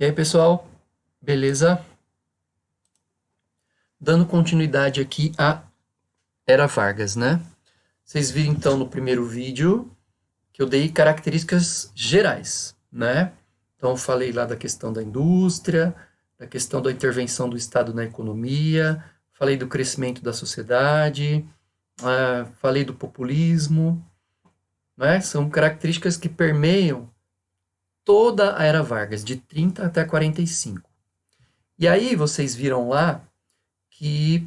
E aí, pessoal, beleza? Dando continuidade aqui à Era Vargas, né? Vocês viram então no primeiro vídeo que eu dei características gerais, né? Então eu falei lá da questão da indústria, da questão da intervenção do Estado na economia, falei do crescimento da sociedade, falei do populismo, né? São características que permeiam toda a Era Vargas, de 30 até 45. E aí vocês viram lá que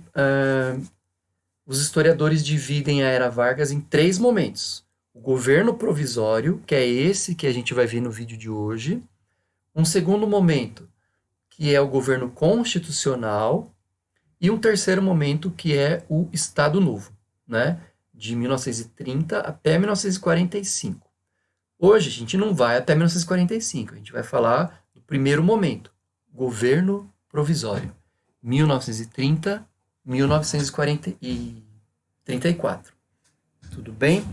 os historiadores dividem a Era Vargas em três momentos. O governo provisório, que é esse que a gente vai ver no vídeo de hoje. Um segundo momento, que é o governo constitucional. E um terceiro momento, que é o Estado Novo, né? De 1930 até 1945. Hoje a gente não vai até 1945, a gente vai falar do primeiro momento, governo provisório, 1930, 1934. Tudo bem?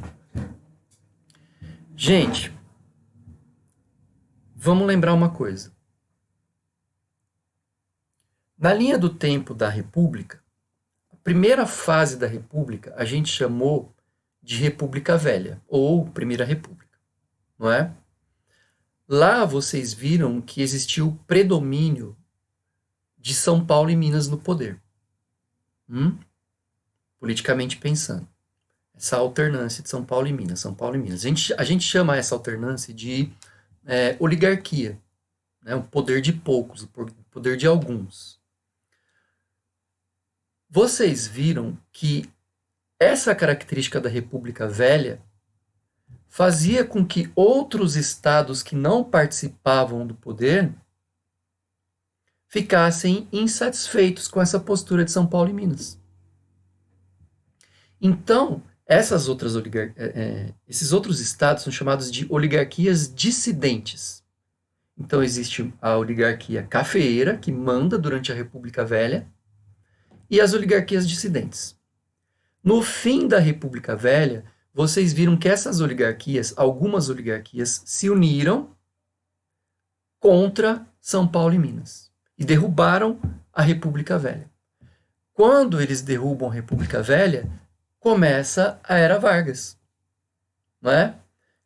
Gente, vamos lembrar uma coisa. Na linha do tempo da República, a primeira fase da República a gente chamou de República Velha, ou Primeira República, não é? Lá vocês viram que existiu o predomínio de São Paulo e Minas no poder. Politicamente pensando. Essa alternância de São Paulo e Minas. São Paulo e Minas. A gente chama essa alternância de oligarquia. Né? O poder de poucos, o poder de alguns. Vocês viram que essa característica da República Velha fazia com que outros estados que não participavam do poder ficassem insatisfeitos com essa postura de São Paulo e Minas. Então, esses outros estados são chamados de oligarquias dissidentes. Então, existe a oligarquia cafeeira, que manda durante a República Velha, e as oligarquias dissidentes. No fim da República Velha, vocês viram que essas oligarquias, algumas oligarquias, se uniram contra São Paulo e Minas e derrubaram a República Velha. Quando eles derrubam a República Velha, começa a Era Vargas. Não é?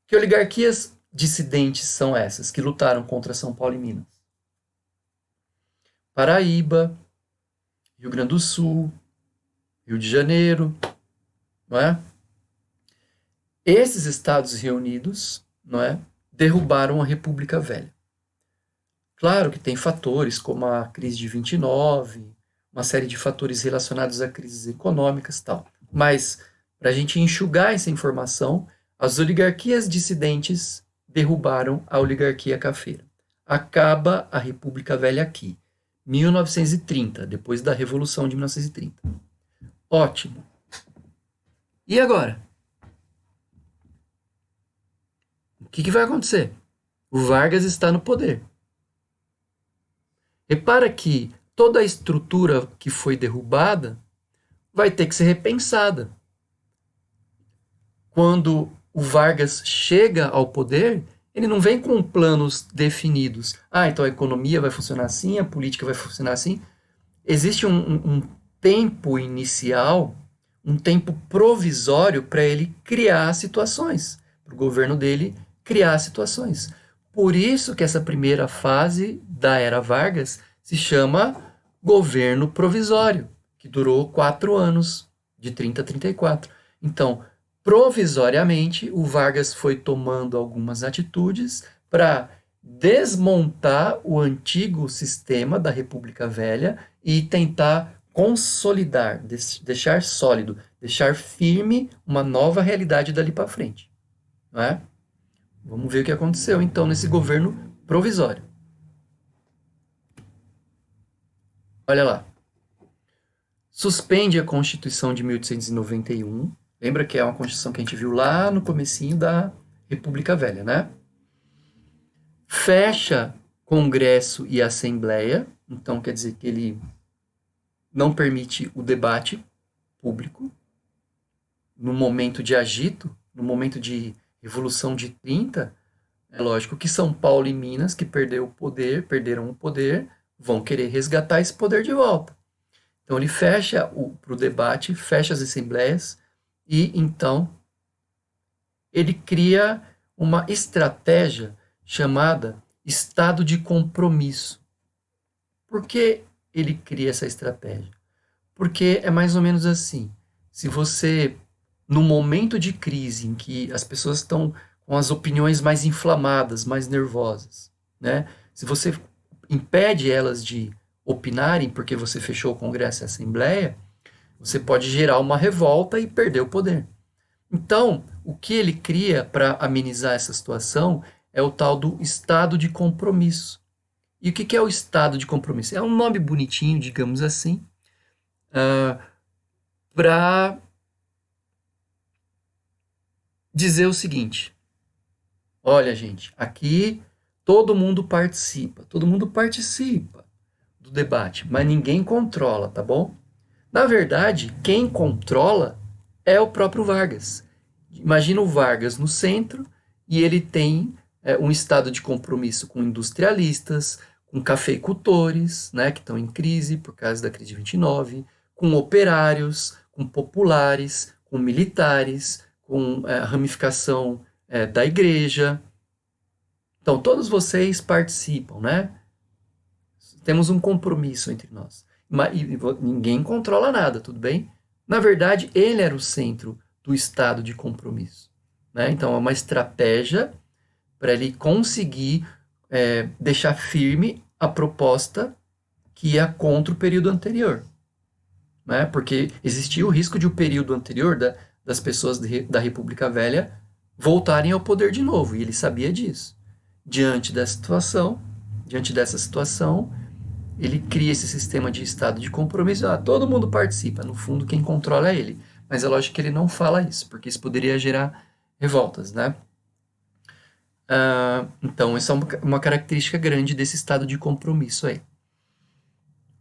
Que oligarquias dissidentes são essas que lutaram contra São Paulo e Minas? Paraíba, Rio Grande do Sul, Rio de Janeiro, não é? Esses estados reunidos, não é, derrubaram a República Velha. Claro que tem fatores como a crise de 29, uma série de fatores relacionados a crises econômicas e tal. Mas, para a gente enxugar essa informação, as oligarquias dissidentes derrubaram a oligarquia cafeira. Acaba a República Velha aqui, 1930, depois da Revolução de 1930. Ótimo. E agora? O que vai acontecer? O Vargas está no poder. Repara que toda a estrutura que foi derrubada vai ter que ser repensada. Quando o Vargas chega ao poder, ele não vem com planos definidos. Então a economia vai funcionar assim, a política vai funcionar assim. Existe um tempo inicial, um tempo provisório para ele criar situações, para o governo dele criar situações. Por isso que essa primeira fase da Era Vargas se chama governo provisório, que durou 4 anos, de 30 a 34. Então, provisoriamente, o Vargas foi tomando algumas atitudes para desmontar o antigo sistema da República Velha e tentar consolidar, deixar sólido, deixar firme uma nova realidade dali para frente. Não é? Vamos ver o que aconteceu, então, nesse governo provisório. Olha lá. Suspende a Constituição de 1891. Lembra que é uma Constituição que a gente viu lá no comecinho da República Velha, né? Fecha Congresso e Assembleia. Então, quer dizer que ele não permite o debate público. No momento de agito, no momento de Revolução de 30, É lógico que São Paulo e Minas, que perderam o poder, vão querer resgatar esse poder de volta. Então ele fecha para o debate, fecha as assembleias e então ele cria uma estratégia chamada estado de compromisso. Por que ele cria essa estratégia? Porque é mais ou menos assim: se você, no momento de crise em que as pessoas estão com as opiniões mais inflamadas, mais nervosas, né? Se você impede elas de opinarem porque você fechou o Congresso e a Assembleia, você pode gerar uma revolta e perder o poder. Então, o que ele cria para amenizar essa situação é o tal do estado de compromisso. E o que é o estado de compromisso? É um nome bonitinho, digamos assim, para dizer o seguinte: olha, gente, aqui todo mundo participa do debate, mas ninguém controla, tá bom? Na verdade, quem controla é o próprio Vargas. Imagina o Vargas no centro e ele tem um estado de compromisso com industrialistas, com cafeicultores, né, que estão em crise por causa da crise de 29, com operários, com populares, com militares, com a ramificação da igreja. Então, todos vocês participam, né? Temos um compromisso entre nós. Ninguém controla nada, tudo bem? Na verdade, ele era o centro do estado de compromisso. Né? Então, é uma estratégia para ele conseguir deixar firme a proposta que ia contra o período anterior. Né? Porque existia o risco de o período anterior das pessoas da República Velha voltarem ao poder de novo, e ele sabia disso. Diante dessa situação, ele cria esse sistema de estado de compromisso. Todo mundo participa, no fundo quem controla é ele. Mas é lógico que ele não fala isso, porque isso poderia gerar revoltas, né? Então, essa é uma característica grande desse estado de compromisso aí.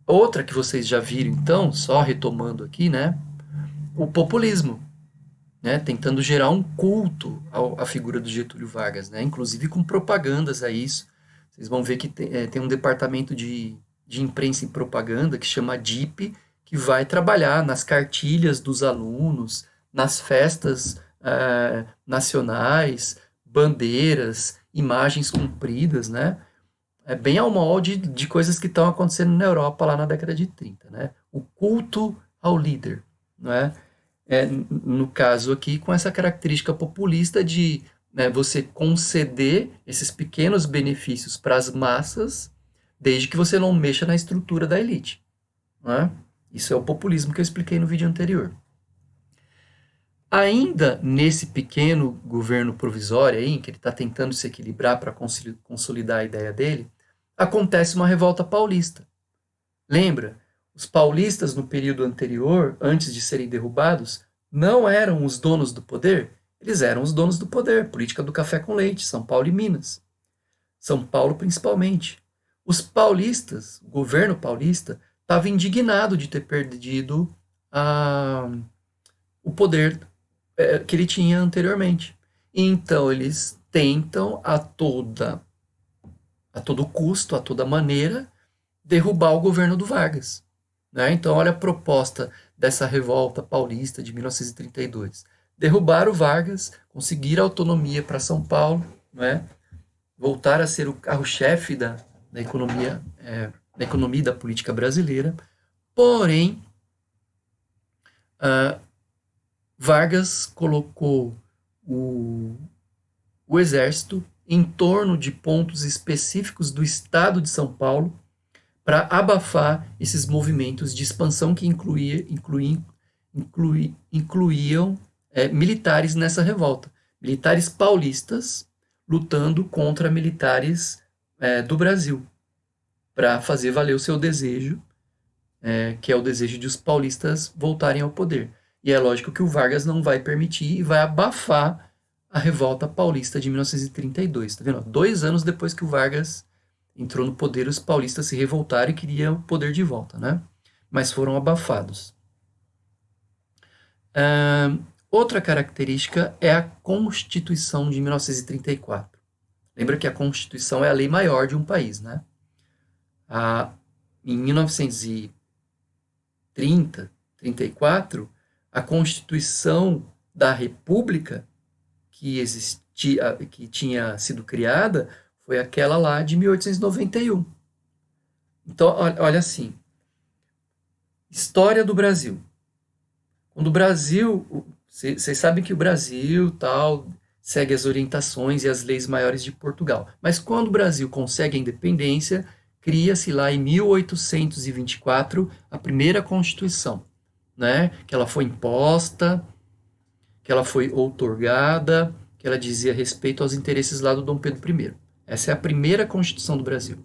Outra que vocês já viram, então, só retomando aqui, né? O populismo, né? Tentando gerar um culto à figura do Getúlio Vargas, né? Inclusive com propagandas a isso. Vocês vão ver que tem um departamento de imprensa e propaganda que chama DIP, que vai trabalhar nas cartilhas dos alunos, nas festas nacionais, bandeiras, imagens compridas, né? É bem ao molde de coisas que estão acontecendo na Europa lá na década de 30, né? O culto ao líder, não é? No caso aqui, com essa característica populista de você conceder esses pequenos benefícios para as massas, desde que você não mexa na estrutura da elite. Não é? Isso é o populismo que eu expliquei no vídeo anterior. Ainda nesse pequeno governo provisório aí, em que ele está tentando se equilibrar para consolidar a ideia dele, acontece uma revolta paulista. Lembra? Os paulistas no período anterior, antes de serem derrubados, não eram os donos do poder, eles eram os donos do poder, política do café com leite, São Paulo e Minas. São Paulo principalmente. Os paulistas, o governo paulista, estava indignado de ter perdido o poder que ele tinha anteriormente. Então eles tentam a todo custo, a toda maneira, derrubar o governo do Vargas. Né? Então olha a proposta dessa revolta paulista de 1932. Derrubar o Vargas, conseguir autonomia para São Paulo, né? Voltar a ser o carro-chefe da economia, da economia e da política brasileira. Porém, Vargas colocou o exército em torno de pontos específicos do estado de São Paulo para abafar esses movimentos de expansão que incluíam militares nessa revolta. Militares paulistas lutando contra militares do Brasil, para fazer valer o seu desejo, que é o desejo de os paulistas voltarem ao poder. E é lógico que o Vargas não vai permitir e vai abafar a revolta paulista de 1932. Tá vendo? 2 anos depois que o Vargas entrou no poder, os paulistas se revoltaram e queriam o poder de volta, né? Mas foram abafados. Outra característica é a Constituição de 1934. Lembra que a Constituição é a lei maior de um país, né? Em 1930, 34, a Constituição da República que existia, que tinha sido criada, foi aquela lá de 1891. Então, olha assim, história do Brasil. Quando o Brasil, vocês sabem que o Brasil tal segue as orientações e as leis maiores de Portugal. Mas quando o Brasil consegue a independência, cria-se lá em 1824 a primeira Constituição, né? Que ela foi imposta, que ela foi outorgada, que ela dizia respeito aos interesses lá do Dom Pedro I. Essa é a primeira Constituição do Brasil.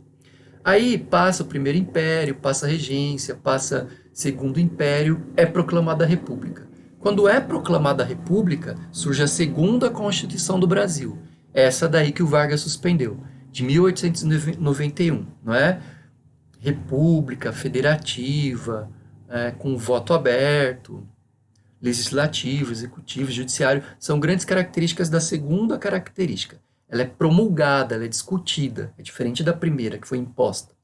Aí passa o Primeiro Império, passa a Regência, passa Segundo Império, é proclamada a República. Quando é proclamada a República, surge a segunda Constituição do Brasil. Essa daí que o Vargas suspendeu, de 1891, não é? República, federativa, com voto aberto, legislativo, executivo, judiciário, são grandes características da segunda característica. Ela é promulgada, ela é discutida, é diferente da primeira, que foi imposta.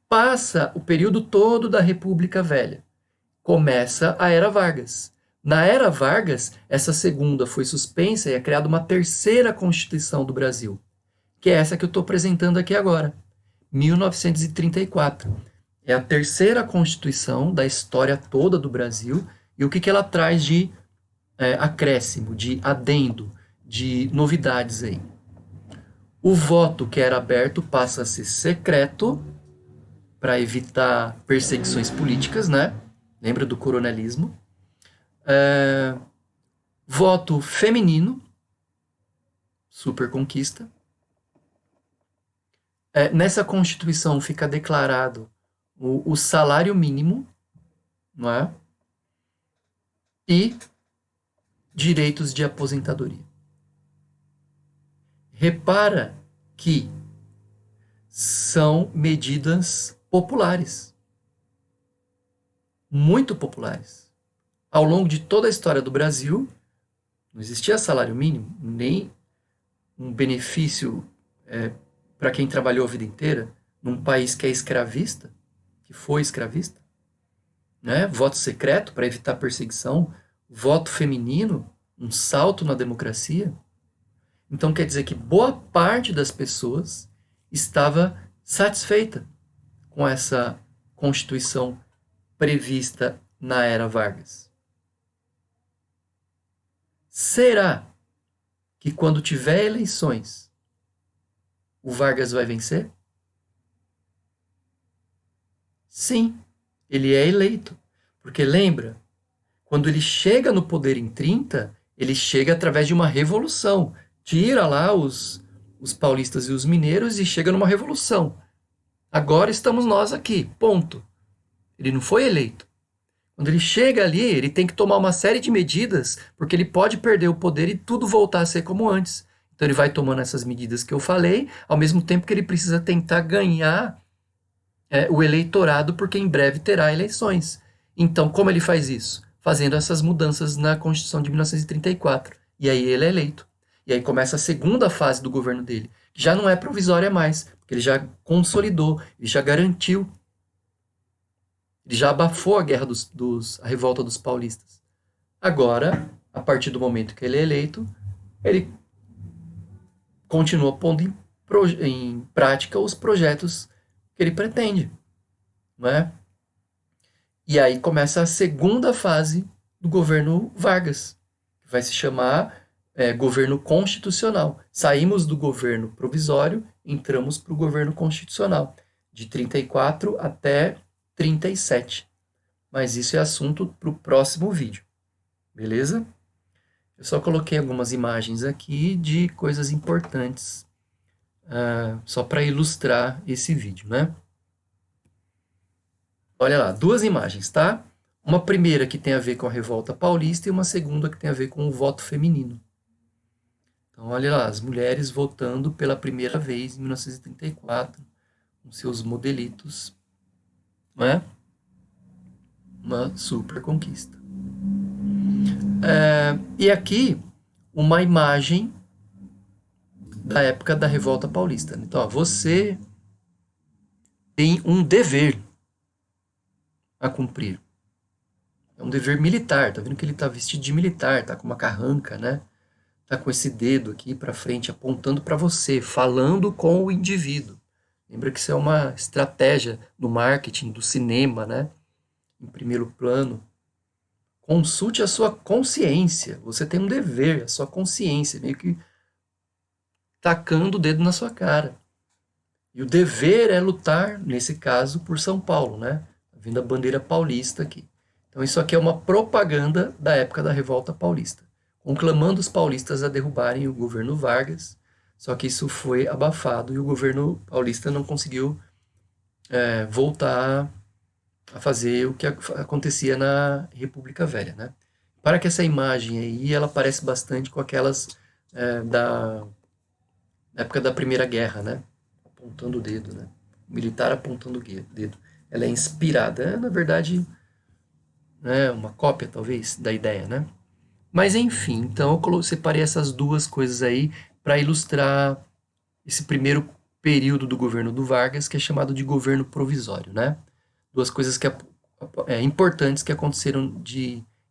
Passa o período todo da República Velha. Começa a Era Vargas. Na Era Vargas, essa segunda foi suspensa e é criada uma terceira Constituição do Brasil, que é essa que eu estou apresentando aqui agora, 1934. É a terceira Constituição da história toda do Brasil. E o que ela traz de acréscimo, de adendo, de novidades aí? O voto que era aberto passa a ser secreto para evitar perseguições políticas, né? Lembra do coronelismo? Voto feminino, super conquista. Nessa Constituição fica declarado o salário mínimo, não é? E direitos de aposentadoria. Repara que são medidas populares, muito populares. Ao longo de toda a história do Brasil, não existia salário mínimo, nem um benefício para quem trabalhou a vida inteira, num país que é escravista, que foi escravista. Né? Voto secreto para evitar perseguição, voto feminino, um salto na democracia. Então quer dizer que boa parte das pessoas estava satisfeita com essa Constituição prevista na Era Vargas. Será que quando tiver eleições, o Vargas vai vencer? Sim, ele é eleito. Porque lembra, quando ele chega no poder em 30, ele chega através de uma revolução. Tira lá os paulistas e os mineiros e chega numa revolução. Agora estamos nós aqui, ponto. Ele não foi eleito. Quando ele chega ali, ele tem que tomar uma série de medidas, porque ele pode perder o poder e tudo voltar a ser como antes. Então ele vai tomando essas medidas que eu falei, ao mesmo tempo que ele precisa tentar ganhar o eleitorado, porque em breve terá eleições. Então, como ele faz isso? Fazendo essas mudanças na Constituição de 1934. E aí ele é eleito. E aí começa a segunda fase do governo dele, que já não é provisória mais, porque ele já consolidou, ele já garantiu. Ele já abafou a guerra a revolta dos paulistas. Agora, a partir do momento que ele é eleito, ele continua pondo em prática os projetos que ele pretende, não é? E aí começa a segunda fase do governo Vargas, que vai se chamar governo constitucional. Saímos do governo provisório, entramos para o governo constitucional, de 34 até 37. Mas isso é assunto para o próximo vídeo, beleza? Eu só coloquei algumas imagens aqui de coisas importantes, só para ilustrar esse vídeo, né? Olha lá, duas imagens, tá? Uma primeira que tem a ver com a Revolta Paulista e uma segunda que tem a ver com o voto feminino. Então, olha lá, as mulheres votando pela primeira vez em 1934, com seus modelitos, não é? Uma super conquista. E aqui, uma imagem da época da Revolta Paulista. Então, ó, você tem um dever a cumprir. É um dever militar. Tá vendo que ele tá vestido de militar, tá com uma carranca, né? Tá com esse dedo aqui para frente apontando para você, falando com o indivíduo. Lembra que isso é uma estratégia do marketing, do cinema, né? Em primeiro plano. Consulte a sua consciência. Você tem um dever, a sua consciência, meio que tacando o dedo na sua cara. E o dever é lutar, nesse caso, por São Paulo, né? Tá vendo a bandeira paulista aqui. Então isso aqui é uma propaganda da época da Revolta Paulista, conclamando os paulistas a derrubarem o governo Vargas. Só que isso foi abafado e o governo paulista não conseguiu voltar a fazer o que acontecia na República Velha, né? Para que essa imagem aí, ela parece bastante com aquelas da época da Primeira Guerra, né? Apontando o dedo, né? O militar apontando o dedo. Ela é inspirada, na verdade, né, uma cópia, talvez, da ideia, né? Mas, enfim, então eu separei essas duas coisas aí para ilustrar esse primeiro período do governo do Vargas, que é chamado de governo provisório, né? Duas coisas importantes que aconteceram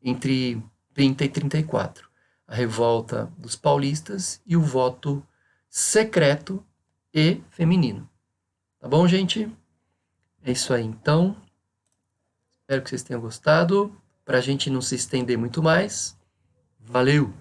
entre 30 e 34. A revolta dos paulistas e o voto secreto e feminino. Tá bom, gente? É isso aí, então. Espero que vocês tenham gostado. Para a gente não se estender muito mais. Valeu!